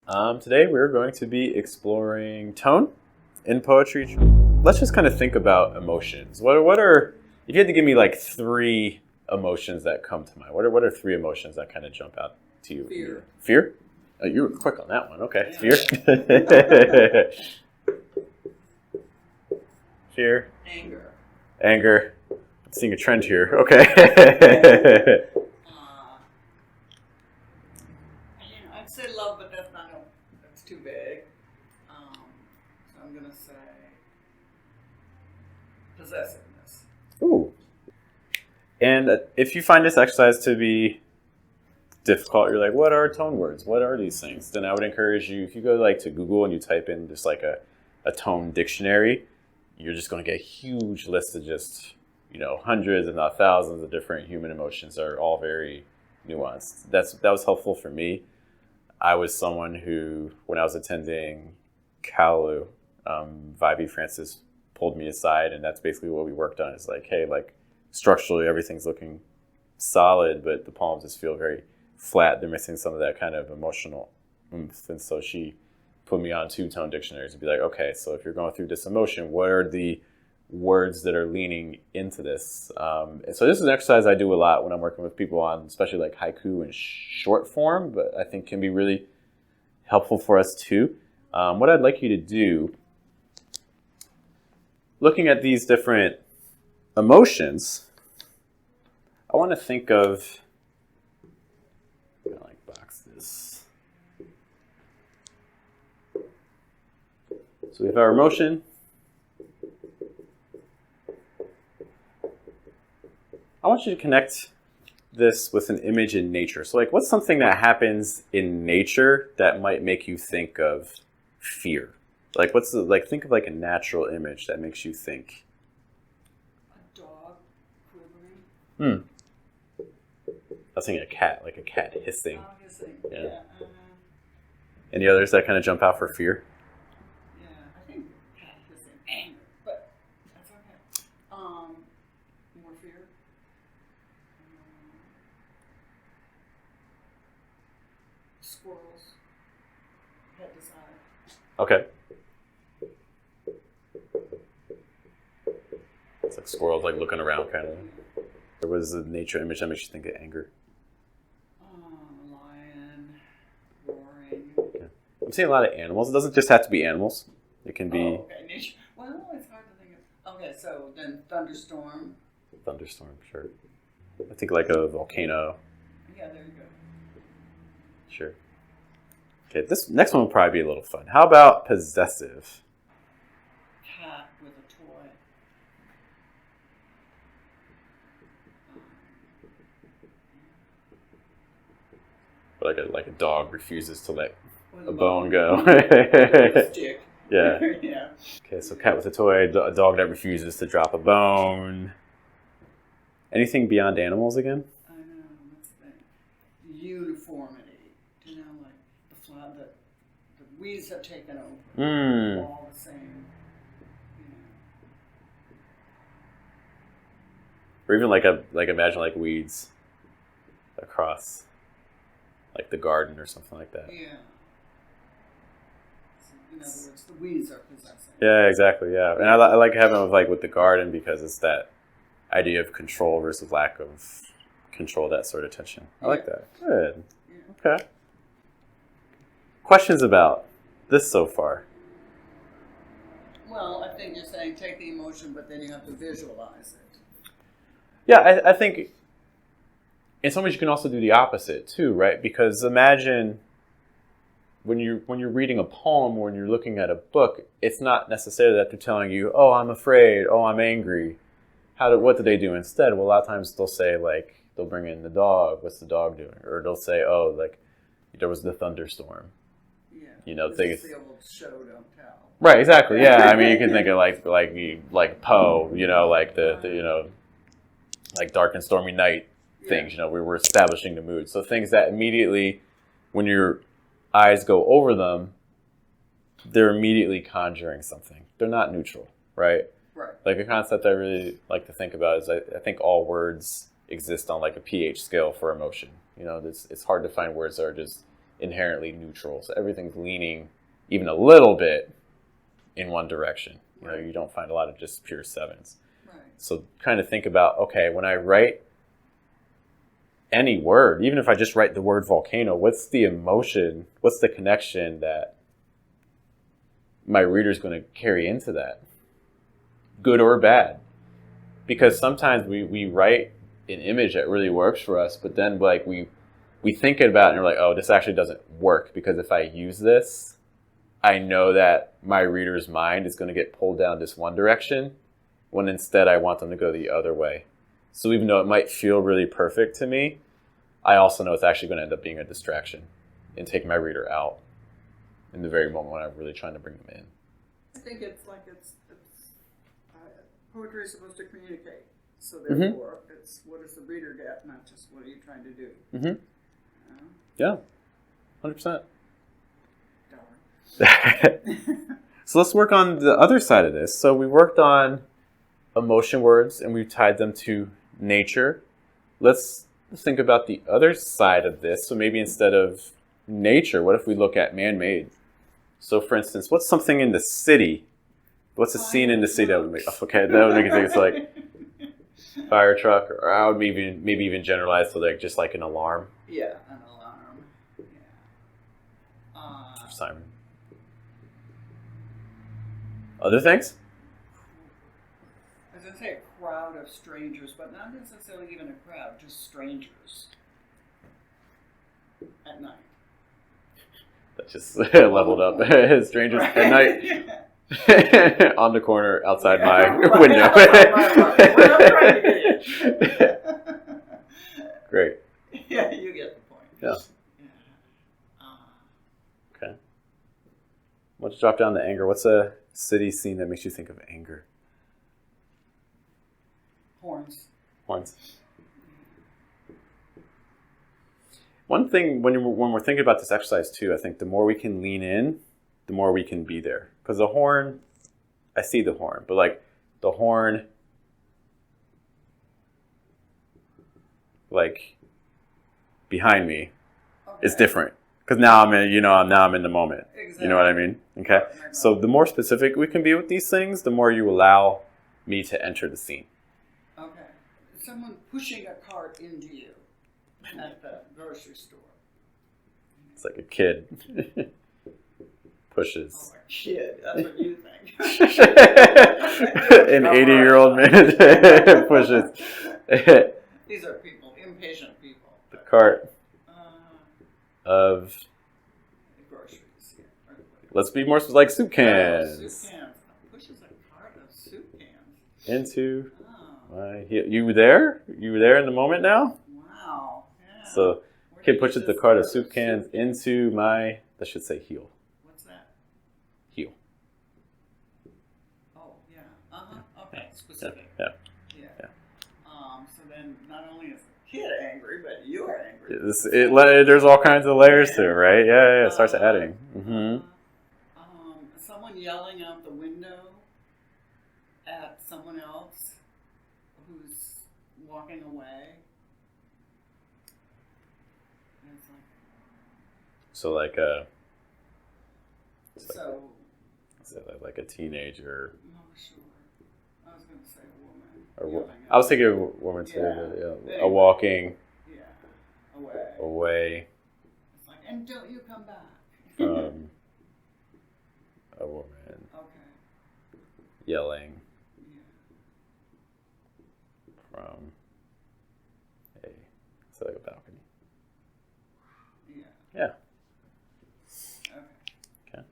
Today we're going to be exploring tone in poetry. Let's just kind of think about emotions. What are if you had to give me like three emotions that come to mind? What are three emotions that kind of jump out to you? Fear. Fear? Oh, you were quick on that one. Okay, Yeah. Fear. Fear. Anger. I'm seeing a trend here. Okay. I'd say love, but that's too big. So I'm gonna say possessiveness. Ooh. And if you find this exercise to be difficult, you're like, what are tone words? What are these things? Then I would encourage you, if you go like to Google and you type in just like a tone dictionary, you're just going to get a huge list of just, hundreds if not thousands of different human emotions that are all very nuanced. That was helpful for me. I was someone who, when I was attending Kalu, Vivi Francis pulled me aside, and that's basically what we worked on. Is like, hey, like structurally everything's looking solid, but the poems just feel very flat. They're missing some of that kind of emotional oomph. And so she put me on two tone dictionaries and be like, okay, so if you're going through this emotion, what are the words that are leaning into this? And so this is an exercise I do a lot when I'm working with people on, especially like haiku and short form, but I think can be really helpful for us too. What I'd like you to do, looking at these different emotions, I want to think of, like box this. So we have our emotion. I want you to connect this with an image in nature. So like, what's something that happens in nature that might make you think of fear? Like think of like a natural image that makes you think. A dog quivering. I was thinking a cat, like a cat hissing. Oh, hissing. Yeah. Yeah. Any others that kind of jump out for fear? Yeah, I think cat hissing, anger, but that's okay. More fear. Squirrels. Head to side. Okay. It's like squirrels like looking around kind of. Or was the nature image that makes you think of anger? Lion, roaring. Okay. I'm seeing a lot of animals. It doesn't just have to be animals. It can be Okay, nature. Well, it's hard to think of. Okay, so then thunderstorm. thunderstorm, sure. I think like a volcano. Yeah, there you go. Sure. Okay, this next one will probably be a little fun. How about possessive? Cat with a toy. Like a dog refuses to let With a bone go. Stick. Yeah. Yeah. Okay, so cat with a toy, a dog that refuses to drop a bone. Anything beyond animals again? I know. That's the uniformity. Like the flood that the weeds have taken over. All the same. Or even like imagine like weeds across like the garden or something like that. Yeah. In other words, the weeds are possessive. Yeah, exactly. Yeah, and I like having it with the garden because it's that idea of control versus lack of control, that sort of tension. I like that. Good. Yeah. Okay. Questions about this so far? Well, I think you're saying take the emotion, but then you have to visualize it. Yeah, I think in some ways you can also do the opposite too, right? Because imagine when you're reading a poem or when you're looking at a book, it's not necessarily that they're telling you, oh, I'm afraid, oh, I'm angry. What do they do instead? Well, a lot of times they'll say like, they'll bring in the dog. What's the dog doing? Or they'll say, oh, like there was the thunderstorm. Yeah. This is the old show don't tell. Right. Exactly. Yeah. I mean, you can think of like Poe. Like the like dark and stormy night things. We were establishing the mood. So things that immediately, when your eyes go over them, they're immediately conjuring something. They're not neutral, right? Right. Like a concept I really like to think about is I think all words exist on like a pH scale for emotion. It's hard to find words that are just inherently neutral. So everything's leaning even a little bit in one direction. You know, you don't find a lot of just pure sevens. Right. So kind of think about, okay, when I write any word, even if I just write the word volcano, what's the emotion, what's the connection that my reader's going to carry into that? Good or bad? Because sometimes we write an image that really works for us, but then like we think about it and we're like, oh, this actually doesn't work, because if I use this, I know that my reader's mind is going to get pulled down this one direction, when instead I want them to go the other way. So even though it might feel really perfect to me, I also know it's actually going to end up being a distraction and take my reader out in the very moment when I'm really trying to bring them in. I think it's like poetry is supposed to communicate. So therefore, it's what does the reader get, not just what are you trying to do. Mm-hmm. Yeah, 100%. So let's work on the other side of this. So we worked on emotion words and we tied them to nature. Let's think about the other side of this. So maybe instead of nature, what if we look at man-made? So for instance, what's something in the city? What's a scene in the city that would make, okay, that would make it think it's like fire truck, or I would maybe even generalize to like just like an alarm. Yeah, an alarm. Yeah. Siren. Other things? I was going to say a crowd of strangers, but not necessarily even a crowd, just strangers at night. That just leveled up. Strangers Right. at night on the corner outside my window. Great. Yeah, you get the point. Yeah. Okay. Why don't you drop down to anger? What's a city scene that makes you think of anger? Horns. One thing when we're thinking about this exercise too, I think the more we can lean in, the more we can be there. Because the horn, I see the horn, but like the horn, like behind me, is different. Because now I'm in the moment. Exactly. You know what I mean? Okay. So the more specific we can be with these things, the more you allow me to enter the scene. Okay. Someone pushing a cart into you at the grocery store. It's like a kid pushes. Oh, a kid. That's what you think. An 80-year-old man pushes These are people, impatient people. the cart of, groceries. Yeah. let's be more like soup cans. Soup cans. Pushes a cart of soup cans. Into my heel. You were there? You were there in the moment now? Wow. Yeah. So kid pushes the cart of soup cans into my, that should say heel. What's that? Heel. Oh, yeah. Okay. Specific. Yeah. So then not only is the kid angry, but you're angry. There's all kinds of layers to it, right? Yeah. It starts adding. Mm-hmm. Someone yelling out the window at someone else who's walking away. And it's like, like a teenager. no, sure. I was going to say a woman. I was thinking of a woman too. Yeah. A walking Away. It's like, and don't you come back. from a woman Okay. yelling Yeah. from it's like a balcony. Yeah. Okay.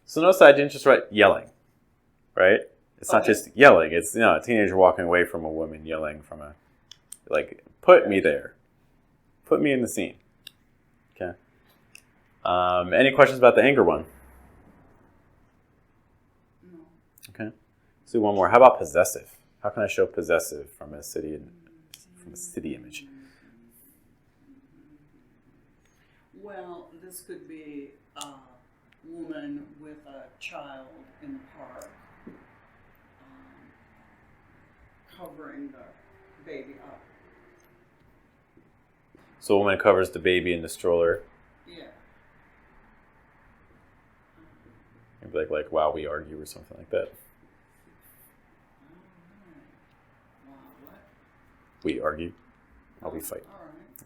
So notice I didn't just write yelling, right? It's not just yelling. It's a teenager walking away from a woman yelling from a, like, put me there. Put me in the scene. Okay. Any questions about the anger one? No. Okay. Let's do one more. How about possessive? How can I show possessive from a city image? Well, this could be a woman with a child in the park, covering the baby up. So a woman covers the baby in the stroller. Yeah. Be like, wow, we argue or something like that. Wow, what? We argue. We fight. All right.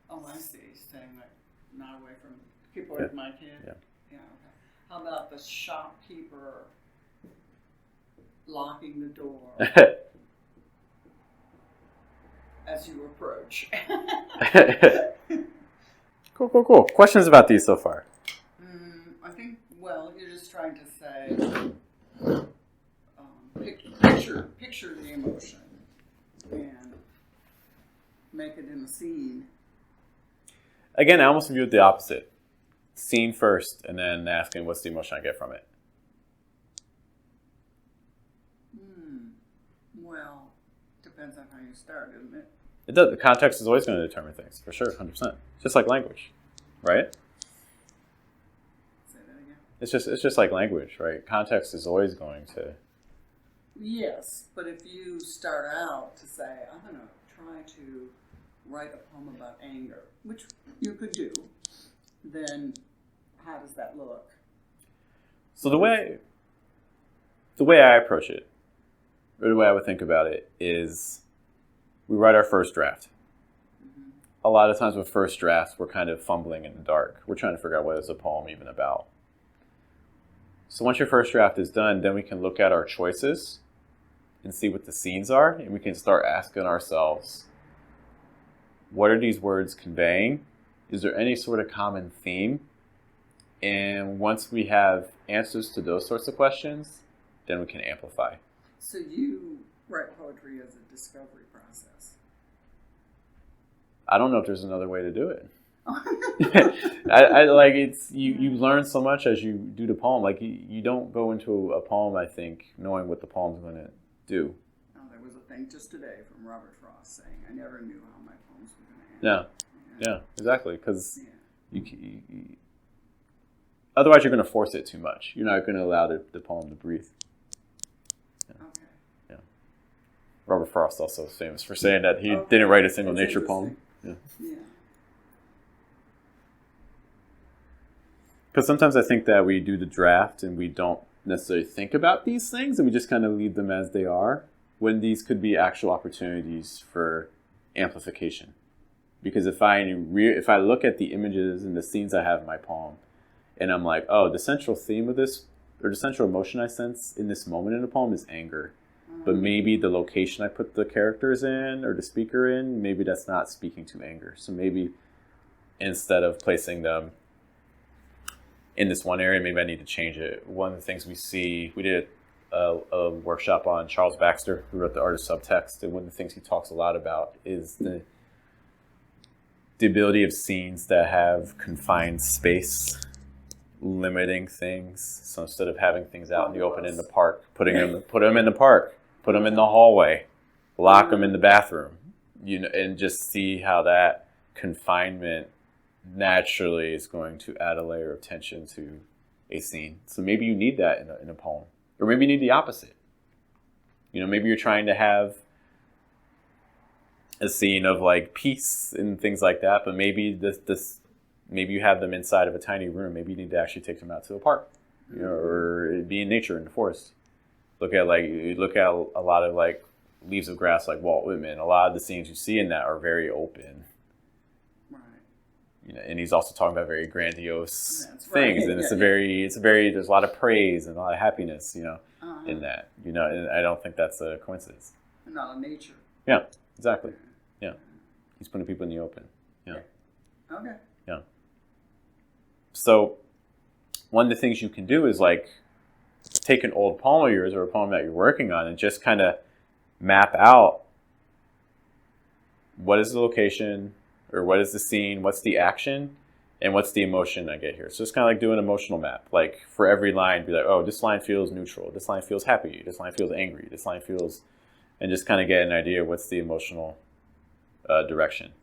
Oh, I see. Saying like, not away from, keep away from my kid? Yeah. Yeah, okay. How about the shopkeeper locking the door as you approach? Cool. Questions about these so far? I think, well, you're just trying to say, picture the emotion and make it in a scene. Again, I almost view it the opposite. Scene first, and then asking what's the emotion I get from it. Well, depends on how you start, isn't it? It does. The context is always going to determine things, for sure, 100%. Just like language, right? Say that again. It's just like language, right? Context is always going to. Yes, but if you start out to say, I'm going to try to write a poem about anger, which you could do, then how does that look? So the way I approach it, or the way I would think about it, is we write our first draft. Mm-hmm. A lot of times with first drafts, we're kind of fumbling in the dark. We're trying to figure out what is a poem even about. So once your first draft is done, then we can look at our choices and see what the scenes are, and we can start asking ourselves, what are these words conveying? Is there any sort of common theme? And once we have answers to those sorts of questions, then we can amplify. So you write poetry as a discovery process. I don't know if there's another way to do it. I like it's you learn so much as you do the poem. Like you don't go into a poem, I think, knowing what the poem's going to do. Oh, there was a thing just today from Robert Frost saying, I never knew how my poems were going to end. Yeah, exactly. Because you otherwise you're going to force it too much. You're not going to allow the poem to breathe. Okay. Yeah. Robert Frost also is famous for saying that he didn't write a single That's nature poem. Yeah. Because sometimes I think that we do the draft and we don't necessarily think about these things and we just kind of leave them as they are, when these could be actual opportunities for amplification. Because if I look at the images and the scenes I have in my poem and I'm like, oh, the central theme of this, or the central emotion I sense in this moment in the poem is anger. But maybe the location I put the characters in or the speaker in, maybe that's not speaking to anger. So maybe instead of placing them in this one area, maybe I need to change it. One of the things we did a workshop on Charles Baxter, who wrote The Art of Subtext, and one of the things he talks a lot about is the ability of scenes that have confined space, limiting things. So instead of having things out in the open in the park, put them in the park, put them in the hallway, lock them in the bathroom, and just see how that confinement naturally is going to add a layer of tension to a scene. So maybe you need that in a poem, or maybe you need the opposite. Maybe you're trying to have a scene of like peace and things like that, but maybe maybe you have them inside of a tiny room. Maybe you need to actually take them out to a park, or be in nature in the forest. Look at a lot of like Leaves of Grass, like Walt Whitman. A lot of the scenes you see in that are very open. And he's also talking about very grandiose things, and it's very there's a lot of praise and a lot of happiness, in that, and I don't think that's a coincidence. And not a nature. Yeah, exactly. Yeah, he's putting people in the open. Yeah. Okay. Yeah. So, one of the things you can do is like take an old poem of yours or a poem that you're working on and just kind of map out what is the location, or what is the scene, what's the action, and what's the emotion I get here. So it's kind of like doing an emotional map. Like for every line, be like, oh, this line feels neutral. This line feels happy. This line feels angry. This line feels... And just kind of get an idea of what's the emotional direction.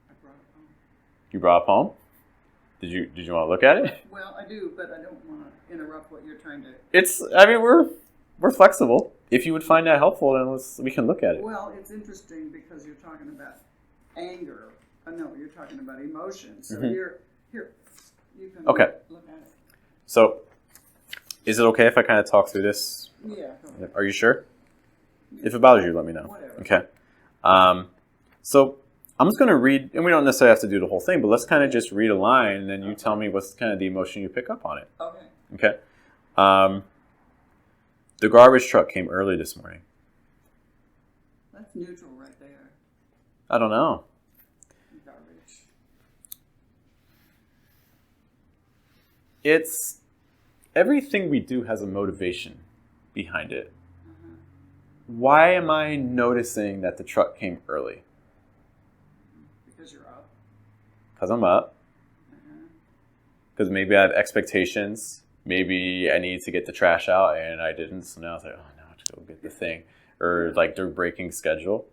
I brought a poem. You brought a poem? Did you want to look at it? Well, I do, but I don't want to interrupt what you're trying to... We're flexible. If you would find that helpful, then we can look at it. Well, it's interesting because you're talking about anger. No, you're talking about emotion. So here, you can look at it. So Is it okay if I kind of talk through this? Yeah. Go ahead. Are you sure? If it bothers you, let me know. Whatever. Okay. So I'm just going to read, and we don't necessarily have to do the whole thing, but let's kind of just read a line, and then you tell me what's kind of the emotion you pick up on it. Okay. Okay. The garbage truck came early this morning. That's neutral right there. I don't know. Garbage. It's everything we do has a motivation behind it. Why am I noticing that the truck came early? Because you're up. Because I'm up. Because maybe I have expectations. Maybe I need to get the trash out and I didn't. So now I was like, oh, now I have to go get the thing. Or like they're breaking schedule.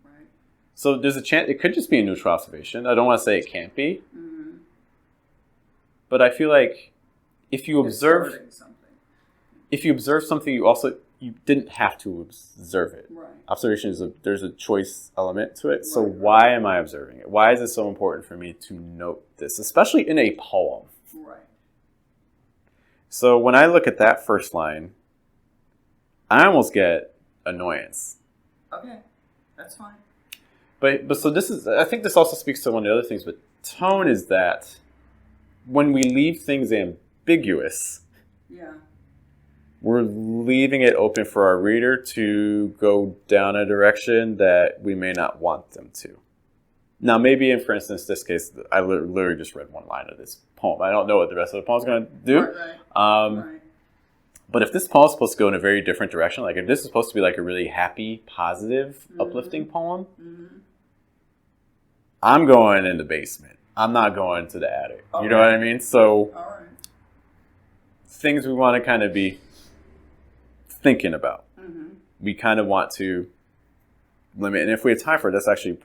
Right. So there's a chance, it could just be a neutral observation. I don't want to say it can't be. Mm-hmm. But I feel like if you It's observe starting something. you didn't have to observe it. Right. Observation there's a choice element to it. So Right. why am I observing it? Why is it so important for me to note this, especially in a poem? Right. So when I look at that first line, I almost get annoyance. Okay. That's fine. But so I think this also speaks to one of the other things, but tone is that when we leave things ambiguous, Yeah. we're leaving it open for our reader to go down a direction that we may not want them to. Now, maybe for instance, this case, I literally just read one line of this poem. I don't know what the rest of the poem is going to do. Right. Right. But if this poem is supposed to go in a very different direction, like if this is supposed to be like a really happy, positive, uplifting poem, I'm going in the basement. I'm not going to the attic. Okay. You know what I mean? So All right. things we want to kind of be thinking about. Mm-hmm. We kind of want to limit. And if we have time for it, that's actually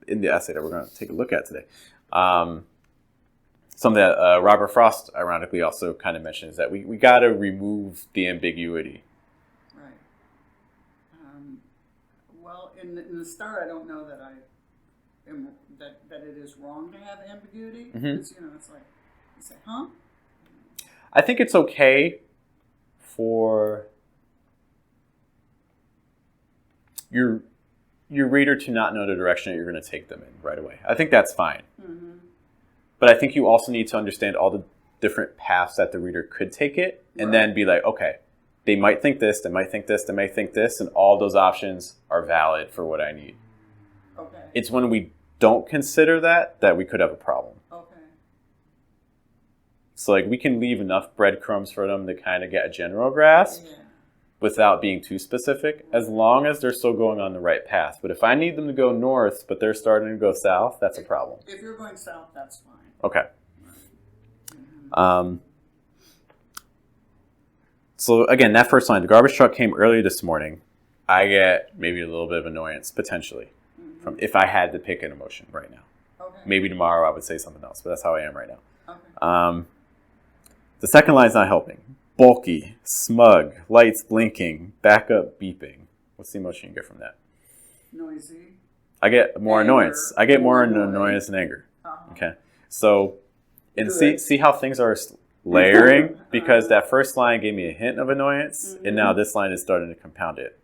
in the essay that we're going to take a look at today. Something that Robert Frost, ironically, also kind of mentions that we got to remove the ambiguity. Right. Well, in the start, I don't know that that it is wrong to have ambiguity. Because, it's like, you say, huh? I think it's okay for your reader to not know the direction that you're going to take them in right away. I think that's fine. Mm-hmm. But I think you also need to understand all the different paths that the reader could take it, and then be like, okay, they might think this, they might think this, they might think this, and all those options are valid for what I need. Okay. It's when we don't consider that we could have a problem. Okay. So like we can leave enough breadcrumbs for them to kind of get a general grasp without being too specific, as long as they're still going on the right path. But if I need them to go north, but they're starting to go south, that's a problem. If you're going south, that's fine. Okay. So again, that first line, the garbage truck came early this morning. I get maybe a little bit of annoyance, potentially, from if I had to pick an emotion right now. Okay. Maybe tomorrow I would say something else, but that's how I am right now. Okay. The second line's not helping. Bulky, smug, lights blinking, backup beeping. What's the emotion you get from that? Noisy. I get more Anger. annoyance. I get more More annoyance and anger. Uh-huh. Okay. So, and Good. see how things are layering? Because that first line gave me a hint of annoyance, and now this line is starting to compound it.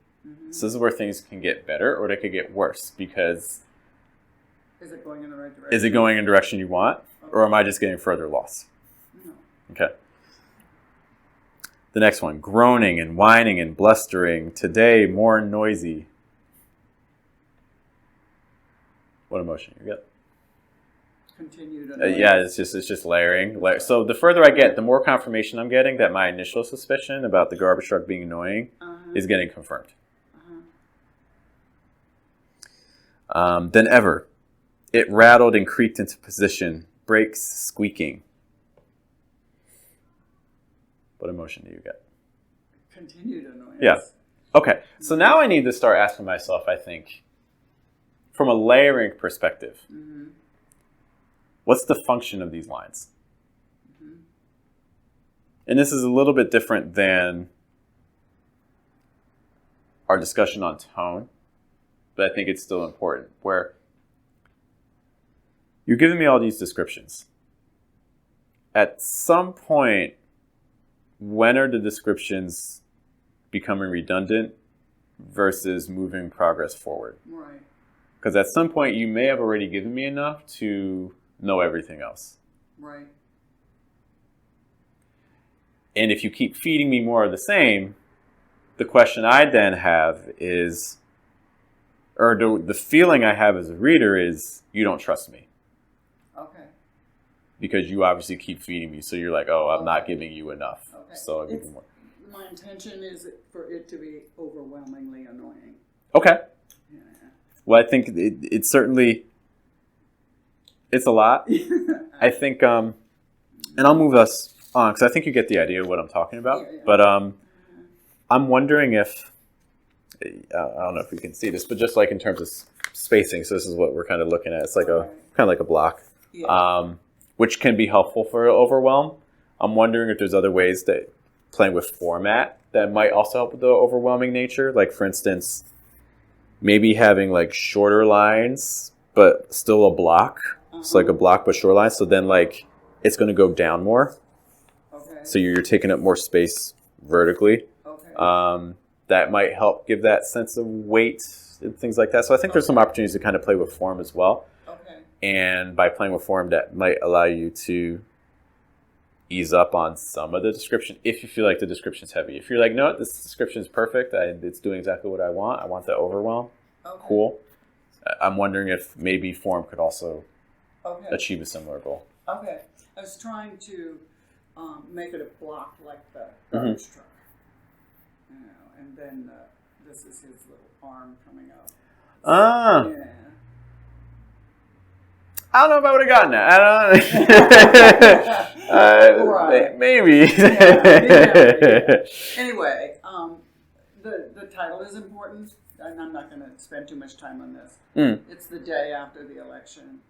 So this is where things can get better, or they could get worse, because Is it going in the right direction? is it going in the direction you want, or am I just getting further lost? No. Okay. The next one, groaning and whining and blustering, today more noisy. What emotion you get? Continued. Yeah, it's just layering. So the further I get, the more confirmation I'm getting that my initial suspicion about the garbage truck being annoying is getting confirmed. Then ever, it rattled and creaked into position, brakes squeaking. What emotion do you get? Continued annoyance. Yeah. Okay, so now I need to start asking myself, I think, from a layering perspective, what's the function of these lines? And this is a little bit different than our discussion on tone, but I think it's still important, where you're giving me all these descriptions. At some point, when are the descriptions becoming redundant versus moving progress forward? Right. Because at some point you may have already given me enough to know everything else. Right. And if you keep feeding me more of the same, the question I then have is, or the feeling I have as a reader is, you don't trust me. Okay. Because you obviously keep feeding me. So you're like, oh, I'm not Okay. giving you enough. Okay. So I'll give you more. My intention is for it to be overwhelmingly annoying. Okay. Yeah. Well, I think it's certainly, it's a lot. I think, and I'll move us on, because I think you get the idea of what I'm talking about. Yeah. But I'm wondering if, I don't know if we can see this, but just like in terms of spacing, so this is what we're kind of looking at. It's like kind of like a block, which can be helpful for overwhelm. I'm wondering if there's other ways that playing with format that might also help with the overwhelming nature. Like, for instance, maybe having like shorter lines, but still a block. So like a block, but short lines. So then like it's going to go down more. Okay. So you're taking up more space vertically. Okay. That might help give that sense of weight and things like that. So I think there's some opportunities to kind of play with form as well. Okay. And by playing with form, that might allow you to ease up on some of the description if you feel like the description's heavy. If you're like, no, this description is perfect, it's doing exactly what I want the overwhelm, cool. I'm wondering if maybe form could also achieve a similar goal. Okay. I was trying to make it a block like the garbage truck. You know, and then this is his little arm coming up. Yeah. I don't know if I would have gotten that. I don't know. Right. Maybe. Yeah. Anyway, the title is important, and I'm not going to spend too much time on this. It's the day after the election.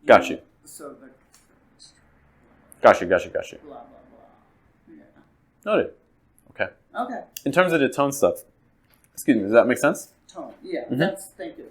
Got you. So the... Got you. Blah, blah, blah. Yeah. Noted. Okay. Okay. In terms of the tone stuff, excuse me, does that make sense? Tone. Yeah, thank you.